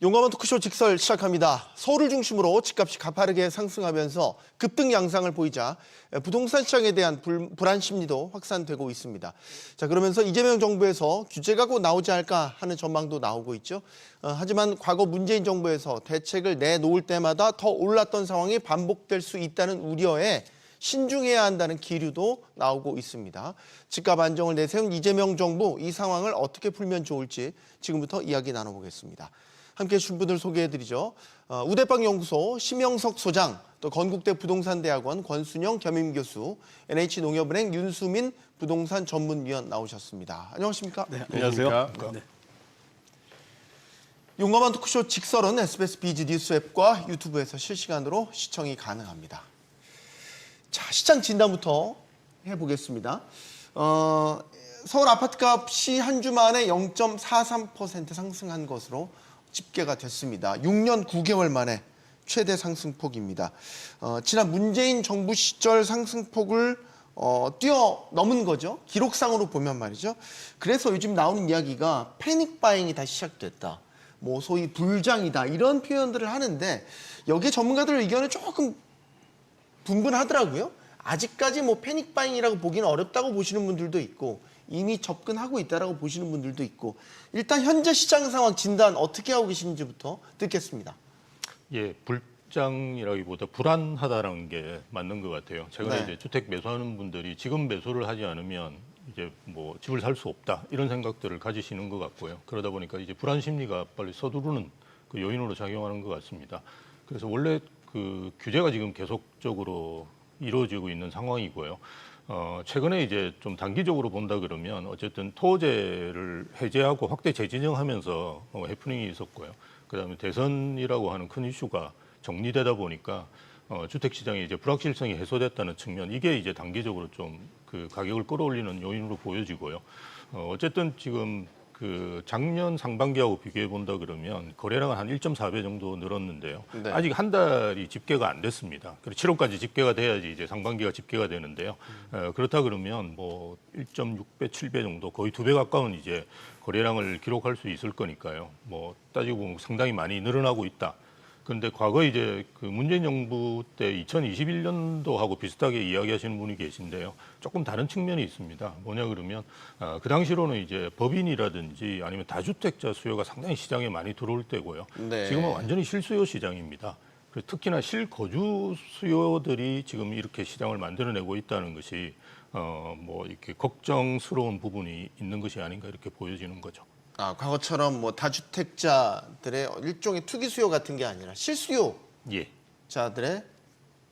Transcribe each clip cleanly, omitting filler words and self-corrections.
용감한 토크쇼 직설 시작합니다. 서울을 중심으로 집값이 가파르게 상승하면서 급등 양상을 보이자 부동산 시장에 대한 불안 심리도 확산되고 있습니다. 자, 그러면서 이재명 정부에서 규제가 곧 나오지 않을까 하는 전망도 나오고 있죠. 하지만 과거 문재인 정부에서 대책을 내놓을 때마다 더 올랐던 상황이 반복될 수 있다는 우려에 신중해야 한다는 기류도 나오고 있습니다. 집값 안정을 내세운 이재명 정부, 이 상황을 어떻게 풀면 좋을지 지금부터 이야기 나눠보겠습니다. 함께 해주신 분들 소개해드리죠. 우대빵 연구소 심영석 소장, 또 건국대 부동산대학원 권순영 겸임교수, NH농협은행 윤수민 부동산 전문위원 나오셨습니다. 안녕하십니까? 네, 안녕하세요. 네. 용감한 토크쇼 직설은 SBS 비즈 뉴스 앱과 유튜브에서 실시간으로 시청이 가능합니다. 자, 시장 진단부터 해보겠습니다. 서울 아파트값이 한 주 만에 0.43% 상승한 것으로 집계가 됐습니다. 6년 9개월 만에 최대 상승폭입니다. 지난 문재인 정부 시절 상승폭을 뛰어넘은 거죠. 기록상으로 보면 말이죠. 그래서 요즘 나오는 이야기가 패닉 바잉이 다시 시작됐다. 뭐 소위 불장이다. 이런 표현들을 하는데 여기에 전문가들 의견은 조금 분분하더라고요. 아직까지 뭐 패닉 바잉이라고 보기는 어렵다고 보시는 분들도 있고 이미 접근하고 있다라고 보시는 분들도 있고 일단 현재 시장 상황 진단 어떻게 하고 계신지부터 듣겠습니다. 예, 불장이라기보다 불안하다라는 게 맞는 것 같아요. 최근에 이제 주택 매수하는 분들이 지금 매수를 하지 않으면 이제 뭐 집을 살 수 없다 이런 생각들을 가지시는 것 같고요. 그러다 보니까 이제 불안 심리가 빨리 서두르는 그 요인으로 작용하는 것 같습니다. 그래서 원래 그 규제가 지금 계속적으로 이루어지고 있는 상황이고요. 최근에 이제 좀 단기적으로 본다 그러면 어쨌든 토지를 해제하고 확대 재진영하면서 해프닝이 있었고요. 그다음에 대선이라고 하는 큰 이슈가 정리되다 보니까 주택 시장의 이제 불확실성이 해소됐다는 측면, 이게 이제 단기적으로 좀 그 가격을 끌어올리는 요인으로 보여지고요. 어쨌든 지금 그 작년 상반기하고 비교해 본다 그러면 거래량은 한 1.4배 정도 늘었는데요. 네. 아직 한 달이 집계가 안 됐습니다. 그리고 7월까지 집계가 돼야지 이제 상반기가 집계가 되는데요. 그렇다 그러면 뭐 1.6배, 7배 정도 거의 2배 가까운 이제 거래량을 기록할 수 있을 거니까요. 뭐 따지고 보면 상당히 많이 늘어나고 있다. 그런데 과거 이제 그 문재인 정부 때 2021년도하고 비슷하게 이야기하시는 분이 계신데요. 조금 다른 측면이 있습니다. 뭐냐 그러면 그 당시로는 이제 법인이라든지 아니면 다주택자 수요가 상당히 시장에 많이 들어올 때고요. 네. 지금은 완전히 실수요 시장입니다. 특히나 실거주 수요들이 지금 이렇게 시장을 만들어내고 있다는 것이 뭐 이렇게 걱정스러운 부분이 있는 것이 아닌가 이렇게 보여지는 거죠. 과거처럼 뭐 다주택자들의 일종의 투기 수요 같은 게 아니라 실수요자들의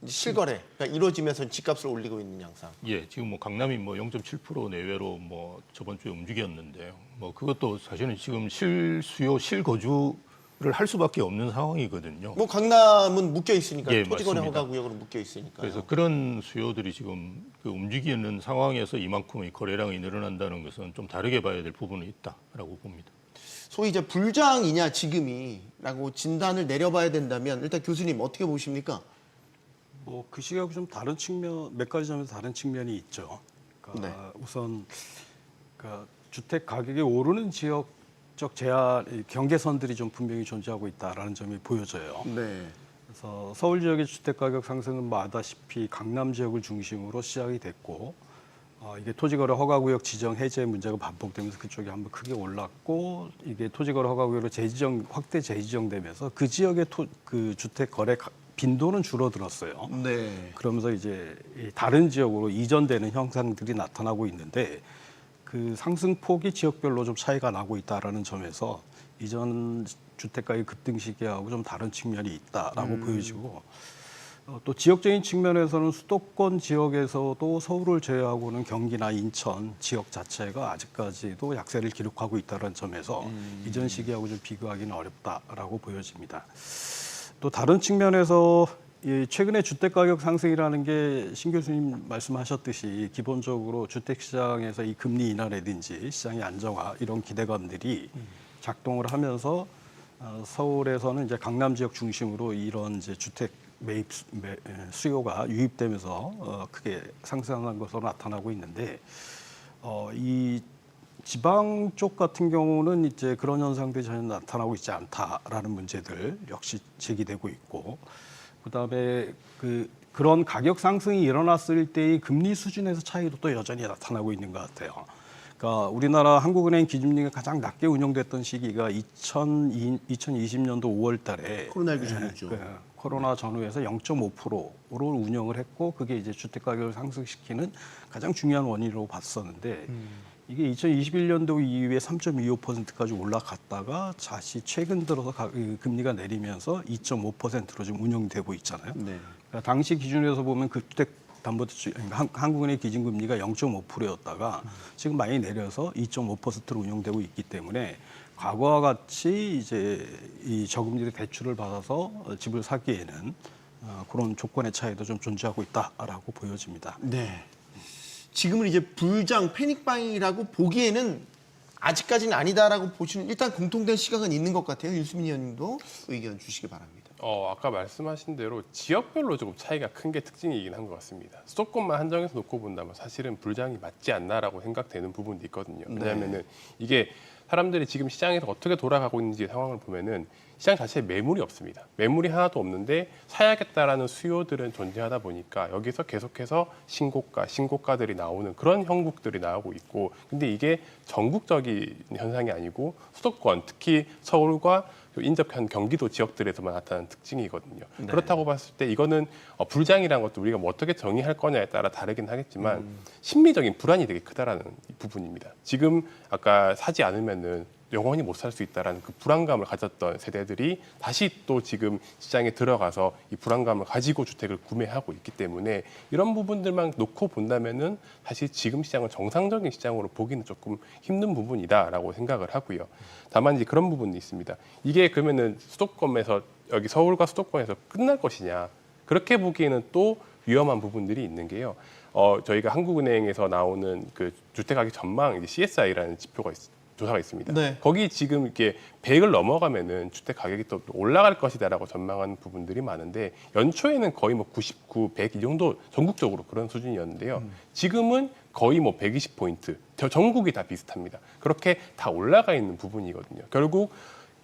실거래가 이루어지면서 집값을 올리고 있는 양상. 예, 지금 뭐 강남이 뭐 0.7% 내외로 뭐 저번 주에 움직였는데요. 뭐 그것도 사실은 지금 실수요, 실거주를 할 수밖에 없는 상황이거든요. 뭐 강남은 묶여 있으니까 예, 토지거래 맞습니다. 허가 구역으로 묶여 있으니까. 그래서 그런 수요들이 지금 그 움직이는 상황에서 이만큼의 거래량이 늘어난다는 것은 좀 다르게 봐야 될 부분이 있다라고 봅니다. 소위 이제 불장이냐 지금이라고 진단을 내려봐야 된다면 일단 교수님 어떻게 보십니까? 뭐 그 시기하고 좀 다른 측면, 몇 가지 점에서 다른 측면이 있죠. 그러니까 네. 우선 그러니까 주택 가격이 오르는 지역적 제한 경계선들이 좀 분명히 존재하고 있다라는 점이 보여져요. 네. 그래서 서울 지역의 주택 가격 상승은 뭐 아다시피 강남 지역을 중심으로 시작이 됐고 이게 토지거래 허가구역 지정 해제 문제가 반복되면서 그쪽이 한번 크게 올랐고 이게 토지거래 허가구역으로 확대 재지정되면서 그 지역의 그 주택 거래 빈도는 줄어들었어요. 네. 그러면서 이제 다른 지역으로 이전되는 현상들이 나타나고 있는데 그 상승폭이 지역별로 좀 차이가 나고 있다라는 점에서 이전 주택가의 급등 시기하고 좀 다른 측면이 있다라고 보여지고 또 지역적인 측면에서는 수도권 지역에서도 서울을 제외하고는 경기나 인천 지역 자체가 아직까지도 약세를 기록하고 있다는 점에서 이전 시기하고 좀 비교하기는 어렵다라고 보여집니다. 또 다른 측면에서 최근에 주택가격 상승이라는 게 신 교수님 말씀하셨듯이 기본적으로 주택시장에서 이 금리 인하라든지 시장의 안정화 이런 기대감들이 작동을 하면서 서울에서는 이제 강남 지역 중심으로 이런 이제 주택 매입 수요가 유입되면서 크게 상승한 것으로 나타나고 있는데 이 지방 쪽 같은 경우는 이제 그런 현상들이 전혀 나타나고 있지 않다라는 문제들 역시 제기되고 있고, 그다음에 그런 가격 상승이 일어났을 때의 금리 수준에서 차이도 또 여전히 나타나고 있는 것 같아요. 그러니까 우리나라 한국은행 기준금리가 가장 낮게 운영됐던 시기가 2020년도 5월 달에 코로나19 전이죠. 코로나 전후에서 0.5%로 운영을 했고, 그게 이제 주택 가격을 상승시키는 가장 중요한 원인으로 봤었는데, 이게 2021년도 이후에 3.25%까지 올라갔다가 다시 최근 들어서 금리가 내리면서 2.5%로 지금 운영되고 있잖아요. 네. 그러니까 당시 기준에서 보면 그 주택담보대출 한국은행 기준금리가 0.5%였다가 지금 많이 내려서 2.5%로 운영되고 있기 때문에 과거와 같이 이제 이 저금리 대출을 받아서 집을 사기에는 그런 조건의 차이도 좀 존재하고 있다라고 보여집니다. 네. 지금은 이제 불장 패닉바잉이라고 보기에는 아직까지는 아니다라고 보시는 일단 공통된 시각은 있는 것 같아요. 윤수민 의원님도 의견 주시기 바랍니다. 아까 말씀하신 대로 지역별로 조금 차이가 큰 게 특징이긴 한 것 같습니다. 수도권만 한정해서 놓고 본다면 사실은 불장이 맞지 않나라고 생각되는 부분도 있거든요. 왜냐하면은 이게 사람들이 지금 시장에서 어떻게 돌아가고 있는지 상황을 보면은 시장 자체에 매물이 없습니다. 매물이 하나도 없는데 사야겠다라는 수요들은 존재하다 보니까 여기서 계속해서 신고가들이 나오는 그런 형국들이 나오고 있고, 근데 이게 전국적인 현상이 아니고 수도권, 특히 서울과 인접한 경기도 지역들에서만 나타나는 특징이거든요. 네. 그렇다고 봤을 때 이거는 불장이라는 것도 우리가 뭐 어떻게 정의할 거냐에 따라 다르긴 하겠지만 심리적인 불안이 되게 크다라는 부분입니다. 지금 아까 사지 않으면은 영원히 못 살 수 있다라는 그 불안감을 가졌던 세대들이 다시 또 지금 시장에 들어가서 이 불안감을 가지고 주택을 구매하고 있기 때문에 이런 부분들만 놓고 본다면은 사실 지금 시장은 정상적인 시장으로 보기는 조금 힘든 부분이다라고 생각을 하고요. 다만 이제 그런 부분이 있습니다. 이게 그러면은 수도권에서 여기 서울과 수도권에서 끝날 것이냐, 그렇게 보기에는 또 위험한 부분들이 있는 게요. 저희가 한국은행에서 나오는 그 주택가격 전망 이제 CSI라는 지표가 조사가 있습니다. 네. 거기 지금 이렇게 100을 넘어가면은 주택 가격이 또 올라갈 것이다라고 전망하는 부분들이 많은데, 연초에는 거의 뭐 99, 100 이 정도 전국적으로 그런 수준이었는데요. 지금은 거의 뭐 120포인트, 전국이 다 비슷합니다. 그렇게 다 올라가 있는 부분이거든요. 결국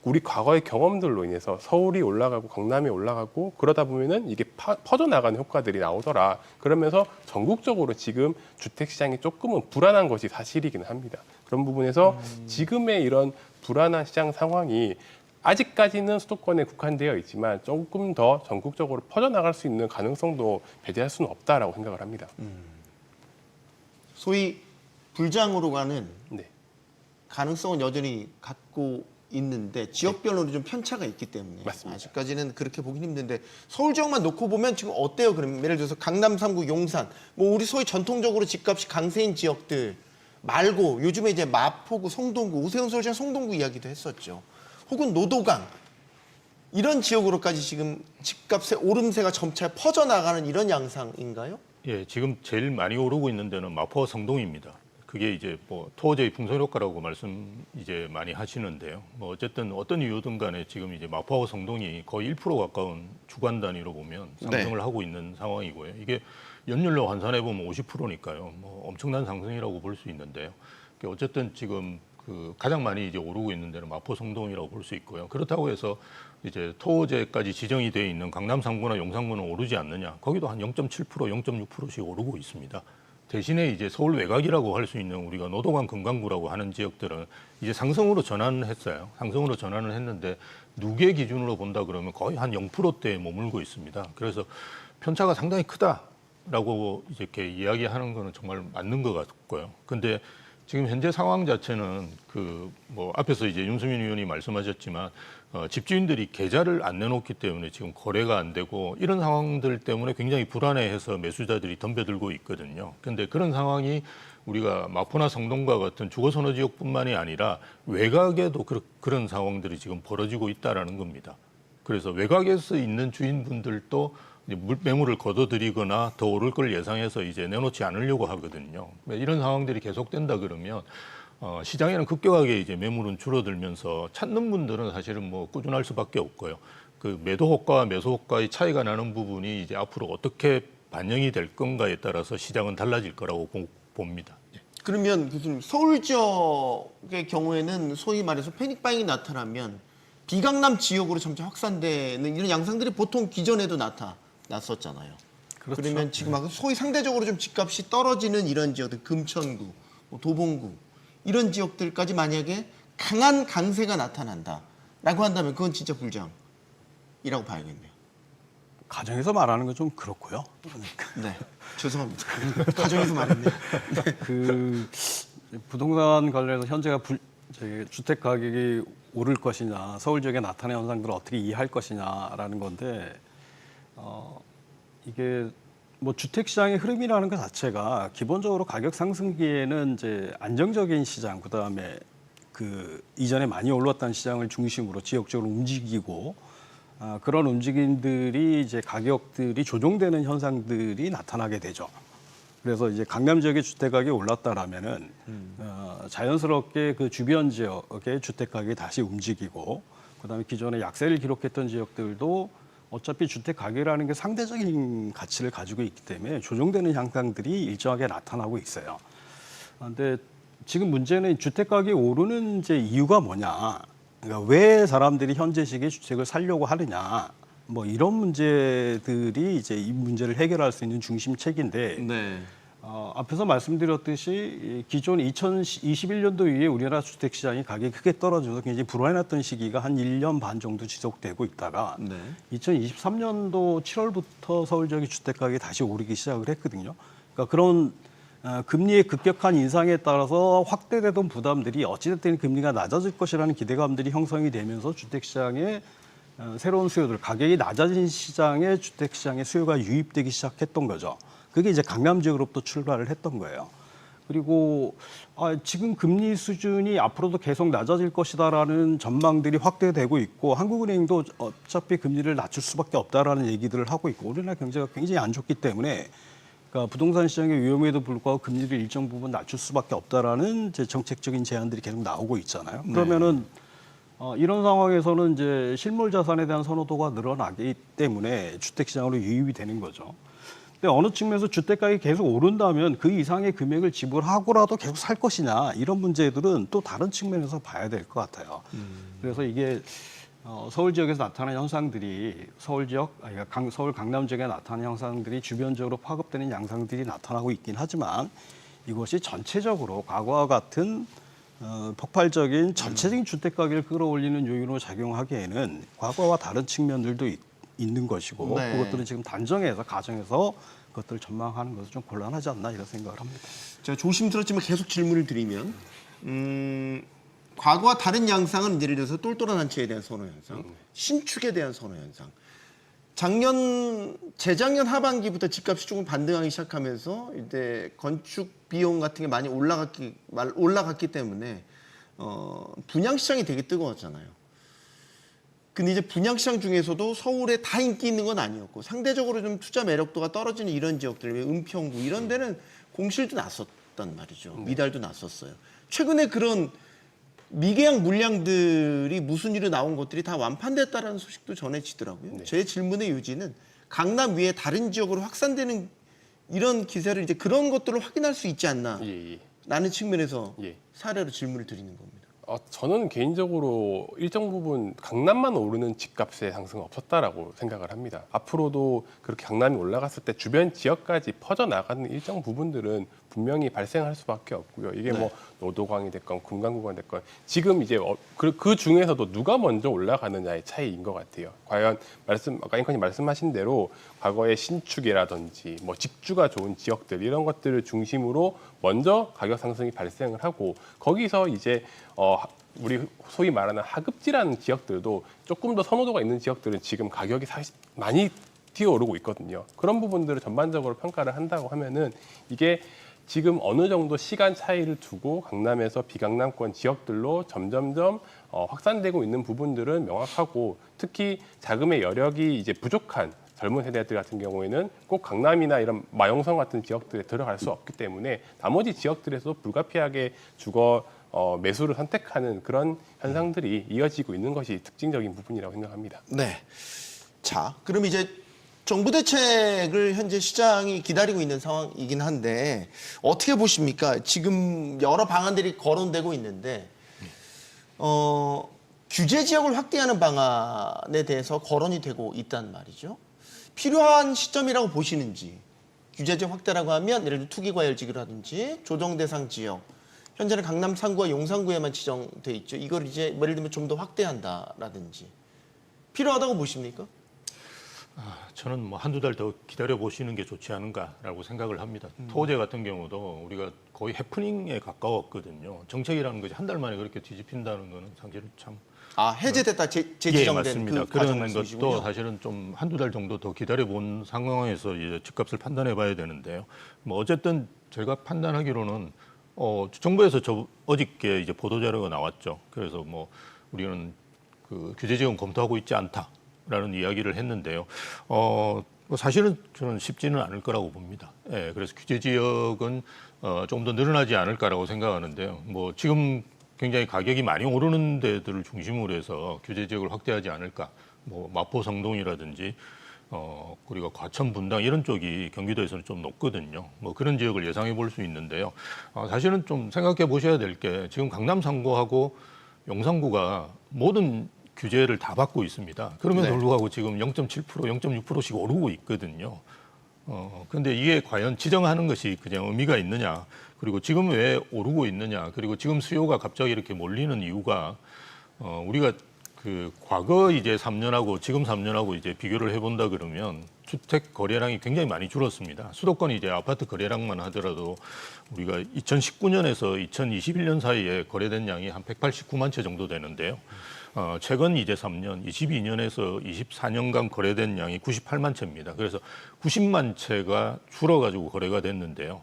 우리 과거의 경험들로 인해서 서울이 올라가고 강남이 올라가고 그러다 보면은 이게 퍼져나가는 효과들이 나오더라. 그러면서 전국적으로 지금 주택 시장이 조금은 불안한 것이 사실이긴 합니다. 그런 부분에서 지금의 이런 불안한 시장 상황이 아직까지는 수도권에 국한되어 있지만 조금 더 전국적으로 퍼져나갈 수 있는 가능성도 배제할 수는 없다라고 생각을 합니다. 소위 불장으로 가는 네. 가능성은 여전히 갖고 있는데 지역별로는 좀 편차가 있기 때문에 맞습니다. 아직까지는 그렇게 보긴 힘든데, 서울 지역만 놓고 보면 지금 어때요? 그러면 예를 들어서 강남 3구, 용산, 뭐 우리 소위 전통적으로 집값이 강세인 지역들 말고 요즘에 이제 마포구, 송동구, 우세훈 서울시장 송동구 이야기도 했었죠. 혹은 노도강 이런 지역으로까지 지금 집값의 오름세가 점차 퍼져나가는 이런 양상인가요? 예, 지금 제일 많이 오르고 있는 데는 마포와 성동입니다. 그게 이제 뭐 토호제의 풍선 효과라고 말씀 이제 많이 하시는데요. 뭐 어쨌든 어떤 이유든 간에 지금 이제 마포와 성동이 거의 1% 가까운 주간 단위로 보면 상승을 하고 있는 상황이고요. 이게 연율로 환산해 보면 50%니까요. 뭐 엄청난 상승이라고 볼 수 있는데요. 어쨌든 지금 그 가장 많이 이제 오르고 있는 데는 마포 성동이라고 볼 수 있고요. 그렇다고 해서 이제 토호제까지 지정이 되어 있는 강남 3구나 용산구는 오르지 않느냐? 거기도 한 0.7%, 0.6%씩 오르고 있습니다. 대신에 이제 서울 외곽이라고 할 수 있는 우리가 노도강 금강구라고 하는 지역들은 이제 상승으로 전환을 했어요. 상승으로 전환을 했는데 누계 기준으로 본다 그러면 거의 한 0%대에 머물고 있습니다. 그래서 편차가 상당히 크다라고 이렇게 이야기하는 거는 정말 맞는 것 같고요. 근데 지금 현재 상황 자체는 그 뭐 앞에서 이제 윤수민 의원이 말씀하셨지만 집주인들이 계좌를 안 내놓기 때문에 지금 거래가 안 되고 이런 상황들 때문에 굉장히 불안해해서 매수자들이 덤벼들고 있거든요. 그런데 그런 상황이 우리가 마포나 성동과 같은 주거선호 지역뿐만이 아니라 외곽에도 그런 상황들이 지금 벌어지고 있다라는 겁니다. 그래서 외곽에서 있는 주인분들도 매물을 거둬들이거나 더 오를 걸 예상해서 이제 내놓지 않으려고 하거든요. 이런 상황들이 계속된다 그러면 시장에는 급격하게 이제 매물은 줄어들면서 찾는 분들은 사실은 뭐 꾸준할 수밖에 없고요. 그 매도 호가와 매수 호가의 차이가 나는 부분이 이제 앞으로 어떻게 반영이 될 건가에 따라서 시장은 달라질 거라고 봅니다. 그러면 교수님 서울 지역의 경우에는 소위 말해서 패닉바잉이 나타나면 비강남 지역으로 점차 확산되는 이런 양상들이 보통 기존에도 나타났었잖아요. 그렇죠. 그러면 지금 소위 상대적으로 좀 집값이 떨어지는 이런 지역들, 금천구, 뭐 도봉구 이런 지역들까지 만약에 강한 강세가 나타난다라고 한다면 그건 진짜 불장이라고 봐야겠네요. 가정에서 말하는 건 좀 그렇고요. 네, 죄송합니다. 가정에서 말했네요. 그 부동산 관련해서 현재가 주택 가격이 오를 것이냐, 서울 지역에 나타나는 현상들을 어떻게 이해할 것이냐라는 건데 이게 뭐 주택 시장의 흐름이라는 것 자체가 기본적으로 가격 상승기에는 이제 안정적인 시장, 그다음에 그 이전에 많이 올랐던 시장을 중심으로 지역적으로 움직이고 그런 움직임들이 이제 가격들이 조정되는 현상들이 나타나게 되죠. 그래서 이제 강남 지역의 주택 가격이 올랐다라면은 자연스럽게 그 주변 지역의 주택 가격이 다시 움직이고, 그다음에 기존에 약세를 기록했던 지역들도 어차피 주택 가격이라는 게 상대적인 가치를 가지고 있기 때문에 조정되는 현상들이 일정하게 나타나고 있어요. 그런데 지금 문제는 주택 가격이 오르는 이제 이유가 뭐냐? 그러니까 왜 사람들이 현재 시기에 주택을 사려고 하느냐? 뭐 이런 문제들이 이제 이 문제를 해결할 수 있는 중심책인데 네. 앞에서 말씀드렸듯이 기존 2021년도 이후에 우리나라 주택 시장이 가격이 크게 떨어져서 굉장히 불안했던 시기가 한 1년 반 정도 지속되고 있다가 네. 2023년도 7월부터 서울 지역의 주택 가격이 다시 오르기 시작을 했거든요. 그러니까 그런 금리의 급격한 인상에 따라서 확대되던 부담들이 어찌됐든 금리가 낮아질 것이라는 기대감들이 형성이 되면서 주택 시장에 새로운 수요들, 가격이 낮아진 시장에 주택 시장의 수요가 유입되기 시작했던 거죠. 그게 이제 강남 지역으로부터 출발을 했던 거예요. 그리고 지금 금리 수준이 앞으로도 계속 낮아질 것이다라는 전망들이 확대되고 있고, 한국은행도 어차피 금리를 낮출 수밖에 없다라는 얘기들을 하고 있고, 우리나라 경제가 굉장히 안 좋기 때문에 그러니까 부동산 시장의 위험에도 불구하고 금리를 일정 부분 낮출 수밖에 없다라는 이제 정책적인 제안들이 계속 나오고 있잖아요. 그러면은 이런 상황에서는 이제 실물 자산에 대한 선호도가 늘어나기 때문에 주택 시장으로 유입이 되는 거죠. 근데 어느 측면에서 주택 가격이 계속 오른다면 그 이상의 금액을 지불하고라도 계속 살 것이냐, 이런 문제들은 또 다른 측면에서 봐야 될 것 같아요. 그래서 이게 서울 지역에서 나타나는 현상들이 서울 강남 지역에 나타나는 현상들이 주변적으로 파급되는 양상들이 나타나고 있긴 하지만 이것이 전체적으로 과거와 같은 폭발적인 전체적인 주택 가격을 끌어올리는 요인으로 작용하기에는 과거와 다른 측면들도 있는 것이고, 네. 그것들은 지금 단정해서 가정에서 그것들을 전망하는 것은 좀 곤란하지 않나 이런 생각을 합니다. 제가 조심스럽지만 계속 질문을 드리면 과거와 다른 양상은 예를 들어서 똘똘한 한 채에 대한 선호 현상, 신축에 대한 선호 현상. 재작년 하반기부터 집값이 조금 반등하기 시작하면서 이제 건축 비용 같은 게 많이 올라갔기 때문에 분양 시장이 되게 뜨거웠잖아요. 근데 이제 분양 시장 중에서도 서울에 다 인기 있는 건 아니었고 상대적으로 좀 투자 매력도가 떨어지는 이런 지역들, 은평구 이런 데는 공실도 났었단 말이죠. 미달도 났었어요. 최근에 그런 미계약 물량들이 무슨 일로 나온 것들이 다 완판됐다라는 소식도 전해지더라고요. 네. 제 질문의 요지는 강남 위에 다른 지역으로 확산되는 이런 기세를 이제 그런 것들을 확인할 수 있지 않나 예. 라는 측면에서 예. 사례로 질문을 드리는 겁니다. 저는 개인적으로 일정 부분 강남만 오르는 집값의 상승은 없었다라고 생각을 합니다. 앞으로도 그렇게 강남이 올라갔을 때 주변 지역까지 퍼져나가는 일정 부분들은 분명히 발생할 수밖에 없고요. 이게 뭐 노도광이 됐건 금강구가 됐건 지금 이제 그 중에서도 누가 먼저 올라가느냐의 차이인 것 같아요. 과연 아까 앵커님 말씀하신 대로 과거의 신축이라든지 뭐 직주가 좋은 지역들 이런 것들을 중심으로 먼저 가격 상승이 발생을 하고 거기서 이제 우리 소위 말하는 하급지라는 지역들도 조금 더 선호도가 있는 지역들은 지금 가격이 사실 많이 튀어오르고 있거든요. 그런 부분들을 전반적으로 평가를 한다고 하면은 이게 지금 어느 정도 시간 차이를 두고 강남에서 비강남권 지역들로 점점점 확산되고 있는 부분들은 명확하고, 특히 자금의 여력이 이제 부족한 젊은 세대들 같은 경우에는 꼭 강남이나 이런 마용성 같은 지역들에 들어갈 수 없기 때문에 나머지 지역들에서도 불가피하게 주거 매수를 선택하는 그런 현상들이 이어지고 있는 것이 특징적인 부분이라고 생각합니다. 네. 자, 그럼 이제 정부 대책을 현재 시장이 기다리고 있는 상황이긴 한데 어떻게 보십니까? 지금 여러 방안들이 거론되고 있는데 규제 지역을 확대하는 방안에 대해서 거론이 되고 있단 말이죠. 필요한 시점이라고 보시는지, 규제 지역 확대라고 하면 예를 들어 투기과열지구라든지 조정 대상 지역, 현재는 강남 3구와 용산구에만 지정돼 있죠. 이걸 이제 예를 들면 좀 더 확대한다라든지 필요하다고 보십니까? 저는 뭐 한두 달 더 기다려 보시는 게 좋지 않은가라고 생각을 합니다. 토제 같은 경우도 우리가 거의 해프닝에 가까웠거든요. 정책이라는 것이 한 달 만에 그렇게 뒤집힌다는 거는 사실은 참 해제됐다 예, 재지정된 맞습니다. 그 과정 그런 말씀이시군요. 것도 사실은 좀 한두 달 정도 더 기다려 본 상황에서 이제 집값을 판단해 봐야 되는데요. 뭐 어쨌든 제가 판단하기로는 정부에서 어저께 이제 보도 자료가 나왔죠. 그래서 뭐 우리는 그 규제 지원 검토하고 있지 않다라는 이야기를 했는데요. 사실은 저는 쉽지는 않을 거라고 봅니다. 예, 그래서 규제 지역은 좀 더 늘어나지 않을까라고 생각하는데요. 뭐 지금 굉장히 가격이 많이 오르는 데들을 중심으로 해서 규제 지역을 확대하지 않을까. 뭐 마포 성동이라든지 그리고 과천 분당 이런 쪽이 경기도에서는 좀 높거든요. 뭐 그런 지역을 예상해 볼 수 있는데요. 사실은 좀 생각해 보셔야 될 게 지금 강남 3구하고 용산구가 모든 규제를 다 받고 있습니다. 그럼에도 네. 불구하고 지금 0.7%, 0.6%씩 오르고 있거든요. 그런데 이게 과연 지정하는 것이 그냥 의미가 있느냐, 그리고 지금 왜 오르고 있느냐, 그리고 지금 수요가 갑자기 이렇게 몰리는 이유가 우리가 그 과거 이제 3년하고 지금 3년하고 이제 비교를 해본다 그러면 주택 거래량이 굉장히 많이 줄었습니다. 수도권 이제 아파트 거래량만 하더라도 우리가 2019년에서 2021년 사이에 거래된 양이 한 189만 채 정도 되는데요. 최근 이제 3년, 22년에서 24년간 거래된 양이 98만 채입니다. 그래서 90만 채가 줄어가지고 거래가 됐는데요.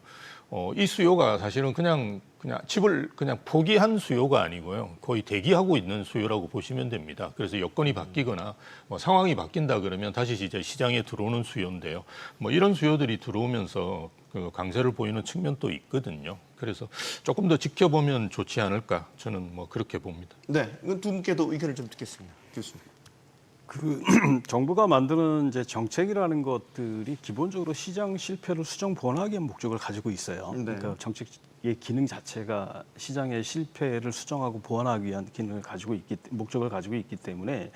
이 수요가 사실은 그냥 집을 그냥 포기한 수요가 아니고요. 거의 대기하고 있는 수요라고 보시면 됩니다. 그래서 여건이 바뀌거나 뭐 상황이 바뀐다 그러면 다시 이제 시장에 들어오는 수요인데요. 뭐 이런 수요들이 들어오면서 그 강세를 보이는 측면도 있거든요. 그래서 조금 더 지켜보면 좋지 않을까, 저는 뭐 그렇게 봅니다. 네, 이건 두 분께도 의견을 좀 듣겠습니다, 교수님. 그 정부가 만드는 이제 정책이라는 것들이 기본적으로 시장 실패를 수정 보완하기 위한 목적을 가지고 있어요. 네. 그러니까 정책의 기능 자체가 시장의 실패를 수정하고 보완하기 위한 기능을 목적을 가지고 있기 때문에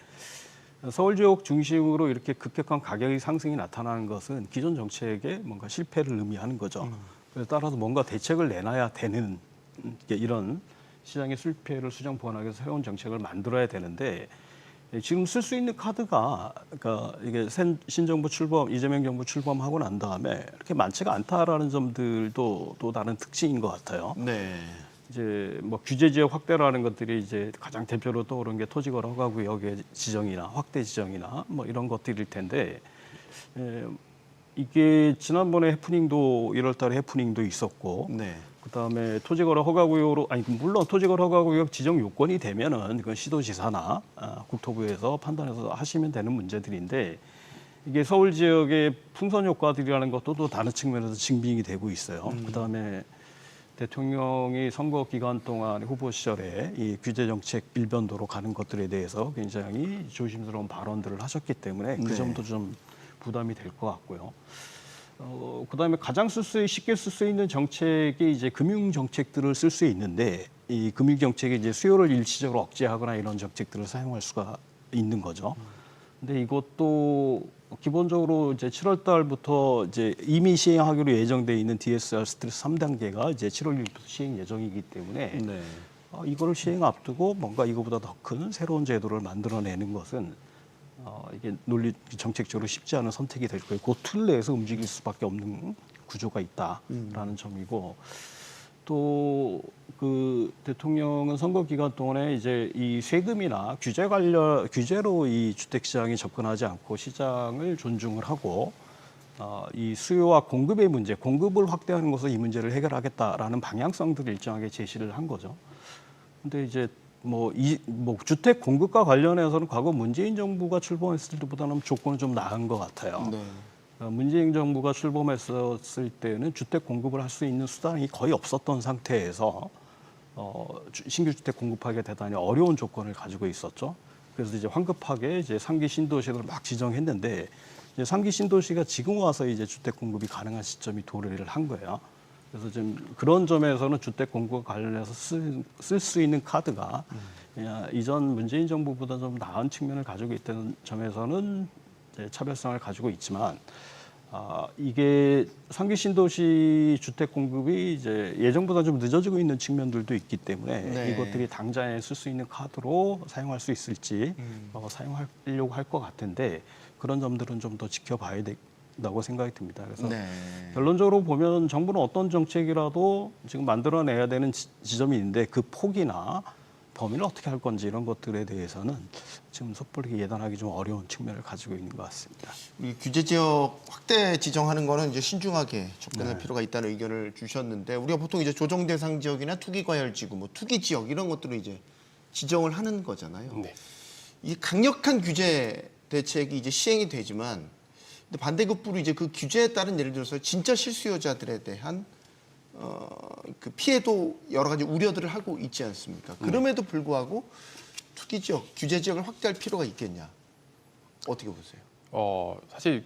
서울 지역 중심으로 이렇게 급격한 가격의 상승이 나타나는 것은 기존 정책의 뭔가 실패를 의미하는 거죠. 그래서 따라서 뭔가 대책을 내놔야 되는 이런 시장의 실패를 수정 보완하기 위해서 새로운 정책을 만들어야 되는데, 지금 쓸 수 있는 카드가 그러니까 이게 신정부 출범, 이재명 정부 출범하고 난 다음에 이렇게 많지가 않다라는 점들도 또 다른 특징인 것 같아요. 네. 이제 뭐 규제 지역 확대라는 것들이 이제 가장 대표로 떠오르는 게 토지거래 허가구역의 지정이나 확대 지정이나 뭐 이런 것들일 텐데, 이게 지난번에 해프닝도 1월달에 해프닝도 있었고, 네. 그다음에 토지거래 허가구역으로 물론 토지거래 허가구역 지정 요건이 되면은 그건 시도지사나 국토부에서 판단해서 하시면 되는 문제들인데, 이게 서울 지역의 풍선 효과들이라는 것도 또 다른 측면에서 증빙이 되고 있어요. 그다음에 대통령이 선거 기간 동안 후보 시절에 이 규제 정책 일변도로 가는 것들에 대해서 굉장히 조심스러운 발언들을 하셨기 때문에 그 네. 점도 좀 부담이 될 것 같고요. 그다음에 가장 쉽게 쓸 수 있는 정책이 이제 금융 정책들을 쓸 수 있는데, 이 금융 정책이 이제 수요를 일시적으로 억제하거나 이런 정책들을 사용할 수가 있는 거죠. 근데 이것도 기본적으로 이제 7월 달부터 이제 이미 시행하기로 예정돼 있는 DSR 스트레스 3단계가 이제 7월 1일부터 시행 예정이기 때문에 네. 이거를 시행 앞두고 뭔가 이거보다 더 큰 새로운 제도를 만들어내는 것은 이게 정책적으로 쉽지 않은 선택이 될 거예요. 그 틀 내에서 움직일 수밖에 없는 구조가 있다라는 점이고, 또 그 대통령은 선거 기간 동안에 이제 이 세금이나 규제로 이 주택 시장에 접근하지 않고 시장을 존중을 하고 이 수요와 공급의 문제, 공급을 확대하는 것으로 이 문제를 해결하겠다라는 방향성들을 일정하게 제시를 한 거죠. 근데 이제 뭐 주택 공급과 관련해서는 과거 문재인 정부가 출범했을 때보다는 조건은 좀 나은 것 같아요. 네. 문재인 정부가 출범했었을 때는 주택 공급을 할 수 있는 수단이 거의 없었던 상태에서 신규 주택 공급하기가 대단히 어려운 조건을 가지고 있었죠. 그래서 이제 황급하게 이제 3기 신도시를 막 지정했는데, 이제 3기 신도시가 지금 와서 이제 주택 공급이 가능한 시점이 도래를 한 거예요. 그래서 좀 그런 점에서는 주택 공급과 관련해서 쓸 수 있는 카드가 이전 문재인 정부보다 좀 나은 측면을 가지고 있다는 점에서는 이제 차별성을 가지고 있지만 이게 3기 신도시 주택 공급이 이제 예정보다 좀 늦어지고 있는 측면들도 있기 때문에 네. 이것들이 당장에 쓸 수 있는 카드로 사용할 수 있을지 사용하려고 할 것 같은데 그런 점들은 좀 더 지켜봐야 된다고 생각이 듭니다. 그래서 네. 결론적으로 보면 정부는 어떤 정책이라도 지금 만들어내야 되는 지점이 있는데 그 폭이나 범위를 어떻게 할 건지 이런 것들에 대해서는 지금 섣불리 예단하기 좀 어려운 측면을 가지고 있는 것 같습니다. 이 규제 지역 확대 지정하는 거는 이제 신중하게 접근할 필요가 있다는 의견을 주셨는데 우리가 보통 이제 조정 대상 지역이나 투기 과열 지구, 뭐 투기 지역 이런 것들을 이제 지정을 하는 거잖아요. 네. 이 강력한 규제 대책이 이제 시행이 되지만 근데 반대급부로 이제 그 규제에 따른 예를 들어서 진짜 실수요자들에 대한 그 피해도 여러 가지 우려들을 하고 있지 않습니까? 그럼에도 불구하고 투기 지역, 규제 지역을 확대할 필요가 있겠냐? 어떻게 보세요? 사실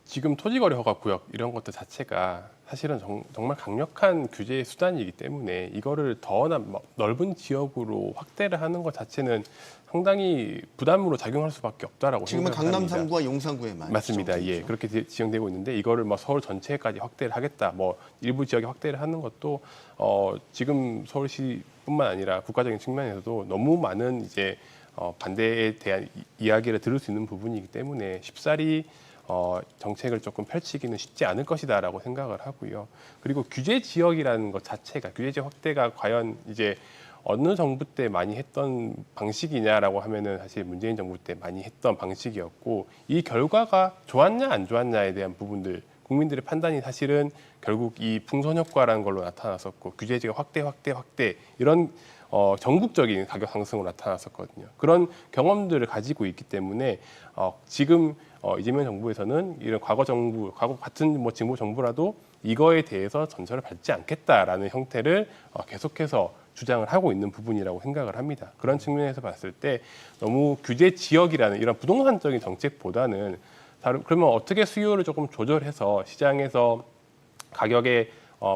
지금 토지거래 허가 구역 이런 것들 자체가 사실은 정말 강력한 규제 수단이기 때문에 이거를 더 넓은 지역으로 확대를 하는 것 자체는 상당히 부담으로 작용할 수밖에 없다라고 지금은 생각합니다. 강남 3구와 용산 9에만 맞습니다. 예, 그렇게 지정되고 있는데 이거를 뭐 서울 전체까지 확대를 하겠다, 뭐 일부 지역에 확대를 하는 것도 지금 서울시뿐만 아니라 국가적인 측면에서도 너무 많은 이제 반대에 대한 이야기를 들을 수 있는 부분이기 때문에 쉽사리 정책을 조금 펼치기는 쉽지 않을 것이다라고 생각을 하고요. 그리고 규제 지역이라는 것 자체가 규제 지역 확대가 과연 이제 어느 정부 때 많이 했던 방식이냐라고 하면은 사실 문재인 정부 때 많이 했던 방식이었고 이 결과가 좋았냐 안 좋았냐에 대한 부분들 국민들의 판단이 사실은 결국 이 풍선 효과라는 걸로 나타났었고 규제 지역 확대 이런 전국적인 가격 상승으로 나타났었거든요. 그런 경험들을 가지고 있기 때문에 지금 이재명 정부에서는 이런 과거 같은 뭐 진보 정부라도 이거에 대해서 전철을 밟지 않겠다라는 형태를 계속해서 주장을 하고 있는 부분이라고 생각을 합니다. 그런 측면에서 봤을 때 너무 규제 지역이라는 이런 부동산적인 정책보다는 그러면 어떻게 수요를 조금 조절해서 시장에서 가격의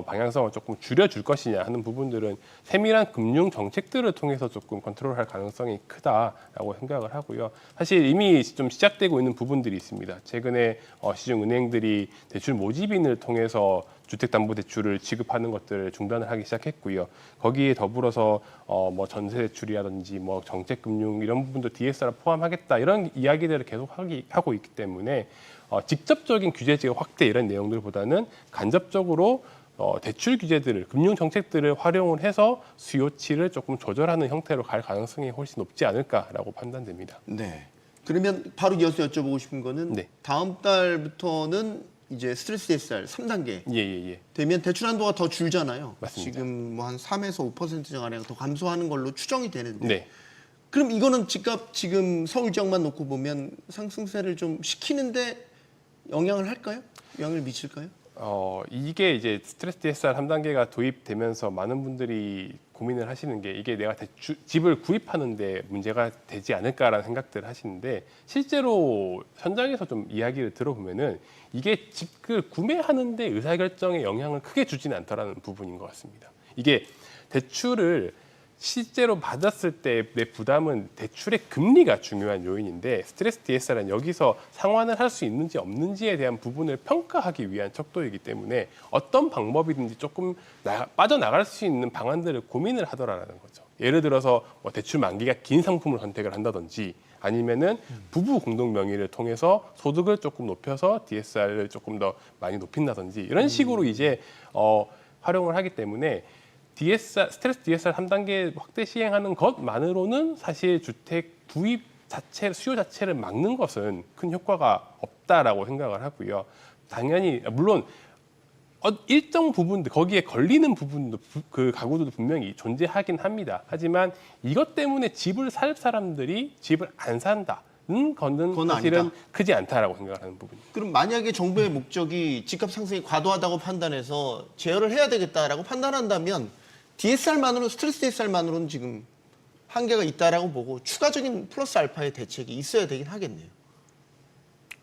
방향성을 조금 줄여줄 것이냐 하는 부분들은 세밀한 금융 정책들을 통해서 조금 컨트롤할 가능성이 크다라고 생각을 하고요. 사실 이미 좀 시작되고 있는 부분들이 있습니다. 최근에 시중은행들이 대출 모집인을 통해서 주택담보대출을 지급하는 것들을 중단을 하기 시작했고요. 거기에 더불어서 뭐 전세대출이라든지 뭐 정책금융 이런 부분도 DSR을 포함하겠다 이런 이야기들을 계속 하고 있기 때문에 직접적인 규제지역 확대 이런 내용들보다는 간접적으로 대출 규제들을 금융 정책들을 활용을 해서 수요치를 조금 조절하는 형태로 갈 가능성이 훨씬 높지 않을까라고 판단됩니다. 네. 그러면 바로 이어서 여쭤보고 싶은 거는 네. 다음 달부터는 이제 스트레스 DSR 3단계 예. 되면 대출 한도가 더 줄잖아요. 맞습니다. 지금 뭐 한 3에서 5% 정도가 더 감소하는 걸로 추정이 되는데 네. 그럼 이거는 집값 지금 서울 지역만 놓고 보면 상승세를 좀 시키는데 영향을 할까요? 영향을 미칠까요? 이게 이제 스트레스 DSR 3단계가 도입되면서 많은 분들이 고민을 하시는 게 이게 내가 집을 구입하는데 문제가 되지 않을까라는 생각들을 하시는데 실제로 현장에서 좀 이야기를 들어보면은 이게 집을 구매하는데 의사결정에 영향을 크게 주지는 않더라는 부분인 것 같습니다. 이게 대출을 실제로 받았을 때 내 부담은 대출의 금리가 중요한 요인인데 스트레스 DSR은 여기서 상환을 할 수 있는지 없는지에 대한 부분을 평가하기 위한 척도이기 때문에 어떤 방법이든지 조금 빠져나갈 수 있는 방안들을 고민을 하더라는 거죠. 예를 들어서 뭐 대출 만기가 긴 상품을 선택을 한다든지 아니면은 부부 공동 명의를 통해서 소득을 조금 높여서 DSR을 조금 더 많이 높인다든지 이런 식으로 이제 활용을 하기 때문에 스트레스 DSR 3단계 확대 시행하는 것만으로는 사실 주택 구입 수요 자체를 막는 것은 큰 효과가 없다라고 생각을 하고요. 당연히 물론 일정 부분들 거기에 걸리는 부분도 그 가구들도 분명히 존재하긴 합니다. 하지만 이것 때문에 집을 살 사람들이 집을 안 산다는 거는 사실은 아니다. 크지 않다라고 생각하는 부분입니다. 그럼 만약에 정부의 목적이 집값 상승이 과도하다고 판단해서 제어를 해야 되겠다라고 판단한다면 DSR만으로 스트레스 DSR만으로는 지금 한계가 있다라고 보고 추가적인 플러스 알파의 대책이 있어야 되긴 하겠네요.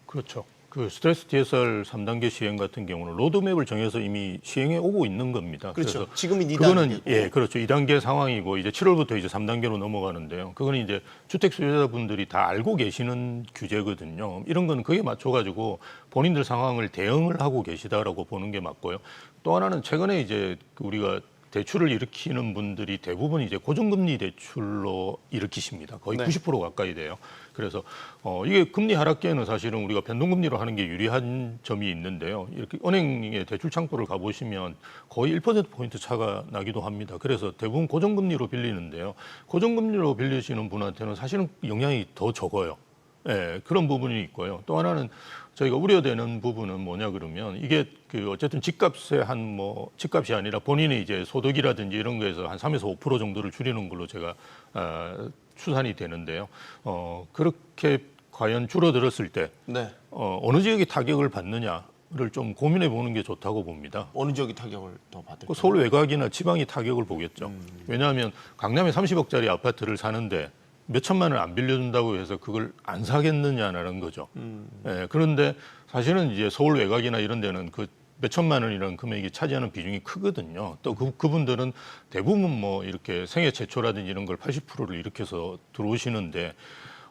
그렇죠. 그 스트레스 DSR 3단계 시행 같은 경우는 로드맵을 정해서 이미 시행해 오고 있는 겁니다. 그렇죠. 그래서 지금은 2단계고. 그거는 예, 그렇죠. 2단계 상황이고 이제 7월부터 이제 3단계로 넘어가는데요. 그거는 이제 주택 수요자분들이 다 알고 계시는 규제거든요. 이런 거는 그에 맞춰 가지고 본인들 상황을 대응을 하고 계시다라고 보는 게 맞고요. 또 하나는 최근에 이제 우리가 대출을 일으키는 분들이 대부분 이제 고정금리 대출로 일으키십니다. 거의 네. 90% 가까이 돼요. 그래서 이게 금리 하락기에는 사실은 우리가 변동금리로 하는 게 유리한 점이 있는데요. 이렇게 은행의 대출 창구를 가보시면 거의 1%포인트 차가 나기도 합니다. 그래서 대부분 고정금리로 빌리는데요. 고정금리로 빌리시는 분한테는 사실은 영향이 더 적어요. 예, 그런 부분이 있고요. 또 하나는 저희가 우려되는 부분은 뭐냐 그러면 이게 그 어쨌든 집값의 집값이 아니라 본인의 이제 소득이라든지 이런 거에서 한 3에서 5% 정도를 줄이는 걸로 제가 추산이 되는데요. 그렇게 과연 줄어들었을 때 네. 어느 지역이 타격을 받느냐를 좀 고민해 보는 게 좋다고 봅니다. 어느 지역이 타격을 더 받을까요? 그 서울 외곽이나 지방이 타격을 보겠죠. 왜냐하면 강남에 30억짜리 아파트를 사는데 몇 천만 원 안 빌려준다고 해서 그걸 안 사겠느냐라는 거죠. 예, 그런데 사실은 이제 서울 외곽이나 이런 데는 그 몇 천만 원이라는 금액이 차지하는 비중이 크거든요. 또 그분들은 대부분 뭐 이렇게 생애 최초라든지 이런 걸 80%를 일으켜서 들어오시는데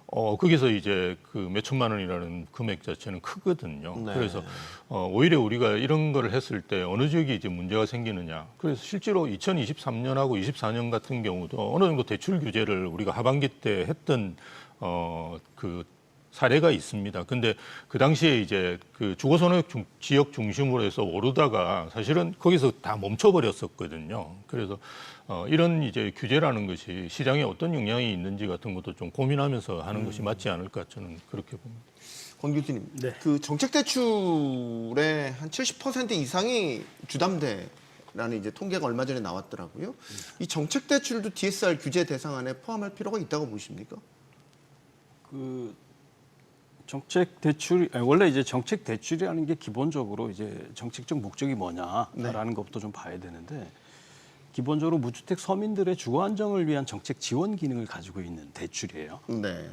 거기서 이제 그 몇 천만 원이라는 금액 자체는 크거든요. 네. 그래서 오히려 우리가 이런 거를 했을 때 어느 지역이 이제 문제가 생기느냐. 그래서 실제로 2023년하고 24년 같은 경우도 어느 정도 대출 규제를 우리가 하반기 때 했던 그 사례가 있습니다. 근데 그 당시에 이제 그 주거선호 지역 중심으로 해서 오르다가 사실은 거기서 다 멈춰버렸었거든요. 그래서 이런 이제 규제라는 것이 시장에 어떤 영향이 있는지 같은 것도 좀 고민하면서 하는 것이 맞지 않을까 저는 그렇게 봅니다. 권 교수님, 네. 그 정책 대출의 한 70% 이상이 주담대라는 이제 통계가 얼마 전에 나왔더라고요. 이 정책 대출도 DSR 규제 대상 안에 포함할 필요가 있다고 보십니까? 그 정책 대출 원래 이제 정책 대출이라는 게 기본적으로 이제 정책적 목적이 뭐냐라는 것부터 좀 봐야 되는데 기본적으로 무주택 서민들의 주거 안정을 위한 정책 지원 기능을 가지고 있는 대출이에요. 네.